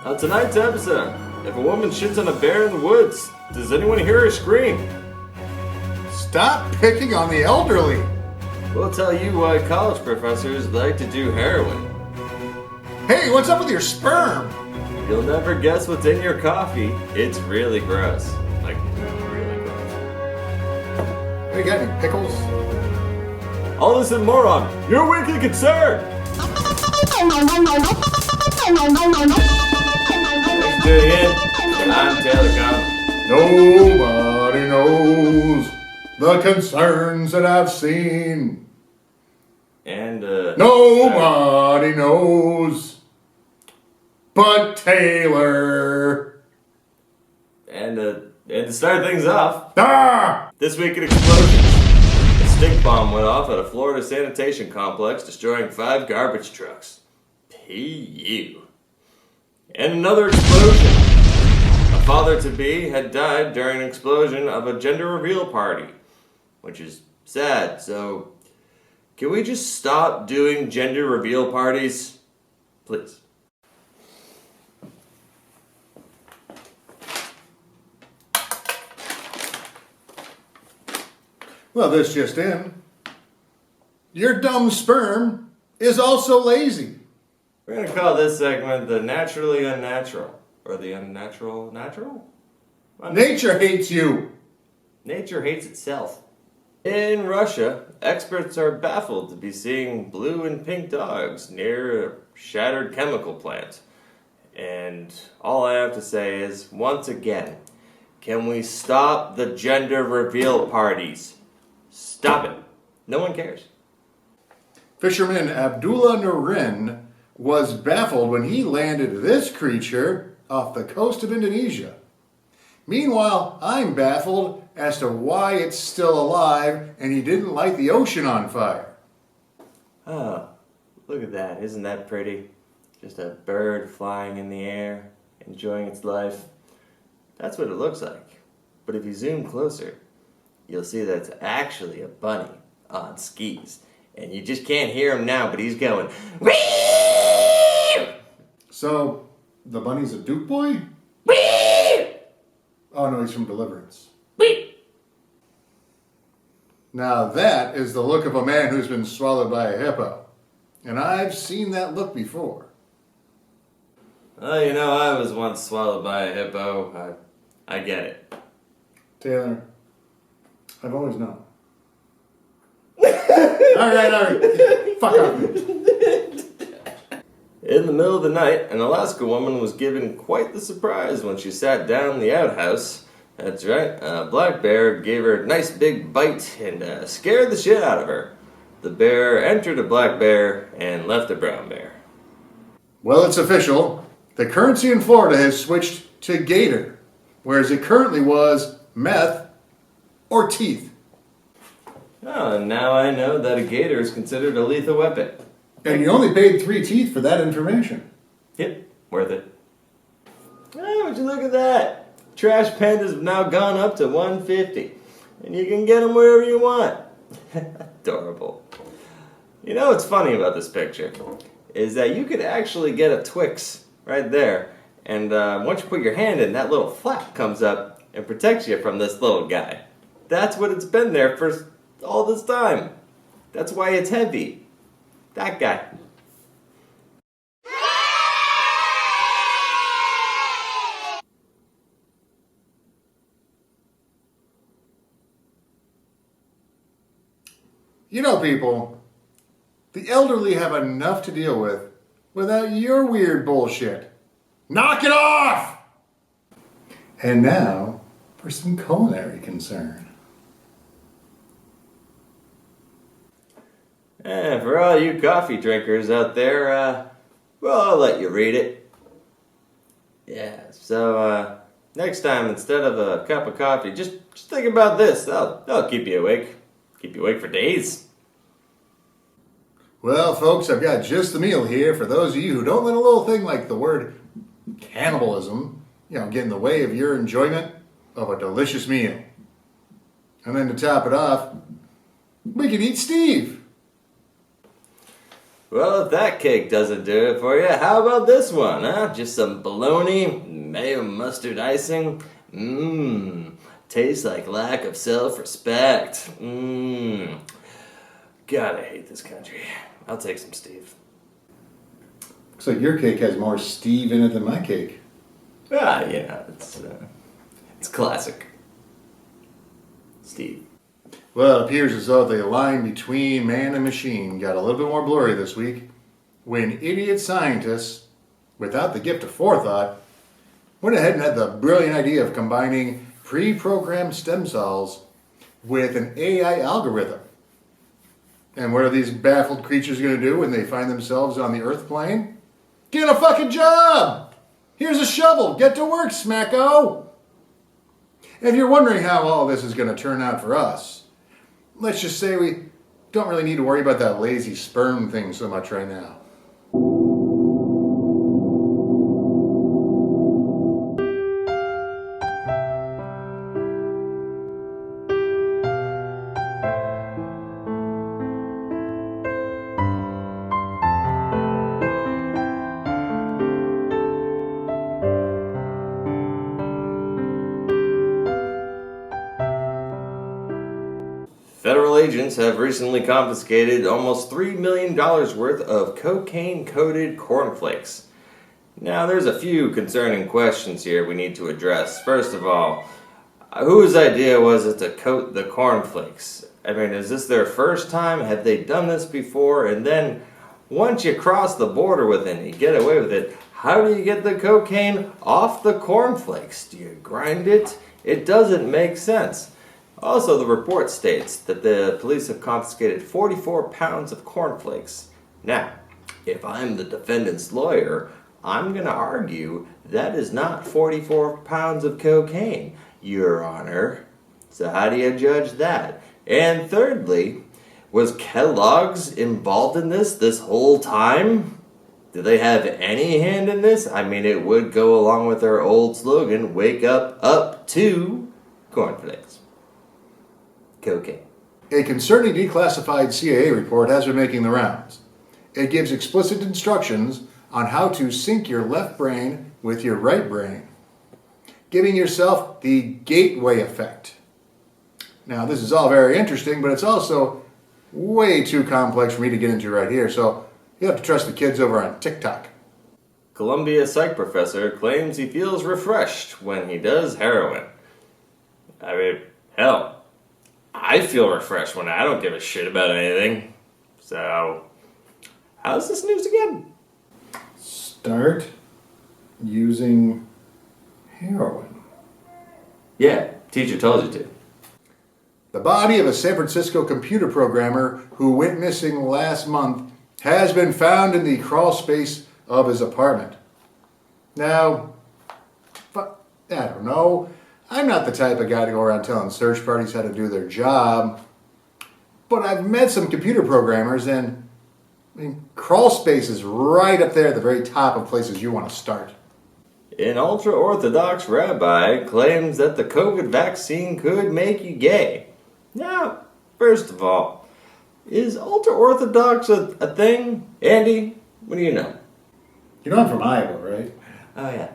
On tonight's episode, if a woman shits on a bear in the woods, does anyone hear her scream? Stop picking on the elderly. We'll tell you why college professors like to do heroin. Hey, what's up with your sperm? You'll never guess what's in your coffee. It's really gross. Like, really gross. Hey, got any pickles? All this and more on Your Weekly Concern! Thanks for tuning in. I'm Taylor Connelly. Nobody knows the concerns that I've seen. And, nobody knows but Taylor. And to start things off, Ah! this week in explosions. A stink bomb went off at a Florida sanitation complex, destroying 5 garbage trucks. P.U. And another explosion. A father-to-be had died during an explosion of a gender reveal party, which is sad. So, can we just stop doing gender reveal parties? Please. Well, this just in. Your dumb sperm is also lazy. We're going to call this segment the naturally unnatural. Or the unnatural natural? Nature hates you. Nature hates itself. In Russia, experts are baffled to be seeing blue and pink dogs near a shattered chemical plant. And all I have to say is, once again, can we stop the gender reveal parties? Stop it. No one cares. Fisherman Abdullah Nurin was baffled when he landed this creature off the coast of Indonesia. Meanwhile, I'm baffled as to why it's still alive and he didn't light the ocean on fire. Oh, look at that. Isn't that pretty? Just a bird flying in the air, enjoying its life. That's what it looks like. But if you zoom closer, you'll see that it's actually a bunny on skis. And you just can't hear him now, but he's going, Wee! So, the bunny's a Duke boy? Wee! Oh no, he's from Deliverance. Wee! Now that is the look of a man who's been swallowed by a hippo. And I've seen that look before. Well, you know, I was once swallowed by a hippo. I get it. Taylor, I've always known. All right. Fuck off. In the middle of the night, an Alaska woman was given quite the surprise when she sat down in the outhouse. That's right, a black bear gave her a nice big bite and scared the shit out of her. The bear entered a black bear and left a brown bear. Well, it's official. The currency in Florida has switched to gator, whereas it currently was meth or teeth. Oh, and now I know that a gator is considered a lethal weapon. And you only paid 3 teeth for that information. Yep, worth it. Oh, would you look at that? Trash pandas have now gone up to $150. And you can get them wherever you want. Adorable. You know what's funny about this picture? Is that you could actually get a Twix right there. And once you put your hand in, that little flap comes up and protects you from this little guy. That's what it's been there for all this time. That's why it's heavy. That guy. You know, people, the elderly have enough to deal with without your weird bullshit. Knock it off! And now for some culinary concern. For all you coffee drinkers out there, well, I'll let you read it. Yeah, so next time, instead of a cup of coffee, just think about this. That'll keep you awake. Keep you awake for days. Well, folks, I've got just the meal here for those of you who don't let a little thing like the word cannibalism, get in the way of your enjoyment of a delicious meal. And then to top it off, we can eat Steve. Well, if that cake doesn't do it for you, how about this one, huh? Just some bologna, mayo mustard icing. Tastes like lack of self-respect. God, I hate this country. I'll take some Steve. Looks like your cake has more Steve in it than my cake. It's classic. Steve. Well, it appears as though the line between man and machine got a little bit more blurry this week when idiot scientists, without the gift of forethought, went ahead and had the brilliant idea of combining pre-programmed stem cells with an AI algorithm. And what are these baffled creatures going to do when they find themselves on the Earth plane? Get a fucking job! Here's a shovel. Get to work, smacko! And if you're wondering how all this is going to turn out for us, let's just say we don't really need to worry about that lazy sperm thing so much right now. Federal agents have recently confiscated almost $3 million worth of cocaine-coated cornflakes. Now, there's a few concerning questions here we need to address. First of all, whose idea was it to coat the cornflakes? I mean, is this their first time? Have they done this before? And then, once you cross the border with it and you get away with it, how do you get the cocaine off the cornflakes? Do you grind it? It doesn't make sense. Also, the report states that the police have confiscated 44 pounds of cornflakes. Now, if I'm the defendant's lawyer, I'm going to argue that is not 44 pounds of cocaine, Your Honor. So how do you judge that? And thirdly, was Kellogg's involved in this whole time? Do they have any hand in this? I mean, it would go along with their old slogan, wake up to cornflakes. Cocaine. A concerning declassified CIA report has been making the rounds. It gives explicit instructions on how to sync your left brain with your right brain, giving yourself the gateway effect. Now, this is all very interesting, but it's also way too complex for me to get into right here, so you have to trust the kids over on TikTok. Columbia psych professor claims he feels refreshed when he does heroin. I mean, hell, I feel refreshed when I don't give a shit about anything. So, how's this news again? Start using heroin. Yeah, teacher told you to. The body of a San Francisco computer programmer who went missing last month has been found in the crawl space of his apartment. Now, I don't know. I'm not the type of guy to go around telling search parties how to do their job, but I've met some computer programmers, and I mean, crawl space is right up there at the very top of places you want to start. An ultra-Orthodox rabbi claims that the COVID vaccine could make you gay. Now, first of all, is ultra-Orthodox a thing? Andy, what do you know? You know I'm from Iowa, right? Oh, yeah.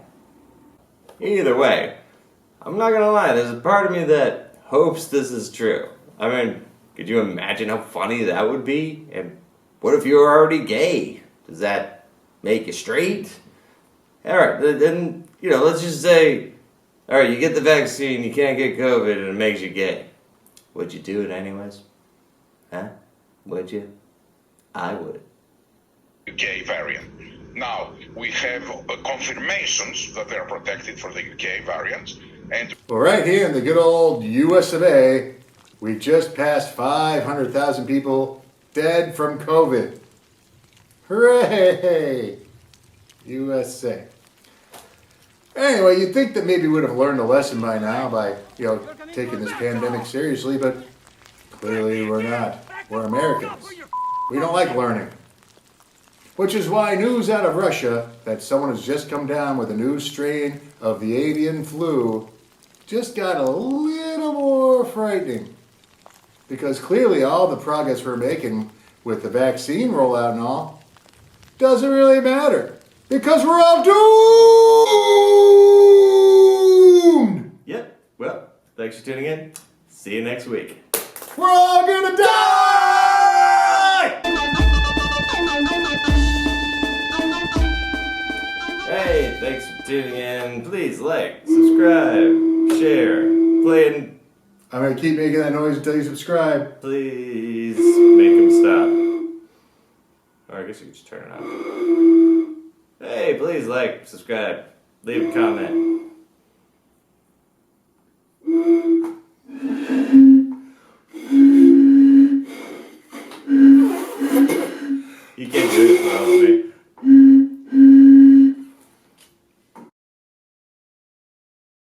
Either way, I'm not gonna lie, there's a part of me that hopes this is true. I mean, could you imagine how funny that would be? And what if you were already gay? Does that make you straight? Alright, then, let's just say, alright, you get the vaccine, you can't get COVID, and it makes you gay. Would you do it anyways? Huh? Would you? I would. UK variant. Now, we have confirmations that they are protected for the UK variant. And Well, right here in the good old US of A, we just passed 500,000 people dead from COVID. Hooray! USA. Anyway, you'd think that maybe we'd have learned a lesson by now by, taking this pandemic seriously, but clearly we're not. We're Americans. We don't like learning. Which is why news out of Russia that someone has just come down with a new strain of the avian flu just got a little more frightening. Because clearly all the progress we're making with the vaccine rollout and all doesn't really matter. Because we're all doomed! Yep. Well, thanks for tuning in. See you next week. We're all gonna die! Hey, thanks for tuning in. Please like, subscribe, share, play, and I'm gonna keep making that noise until you subscribe. please make them stop. Or I guess you could just turn it off. Hey, please like, subscribe, leave a comment.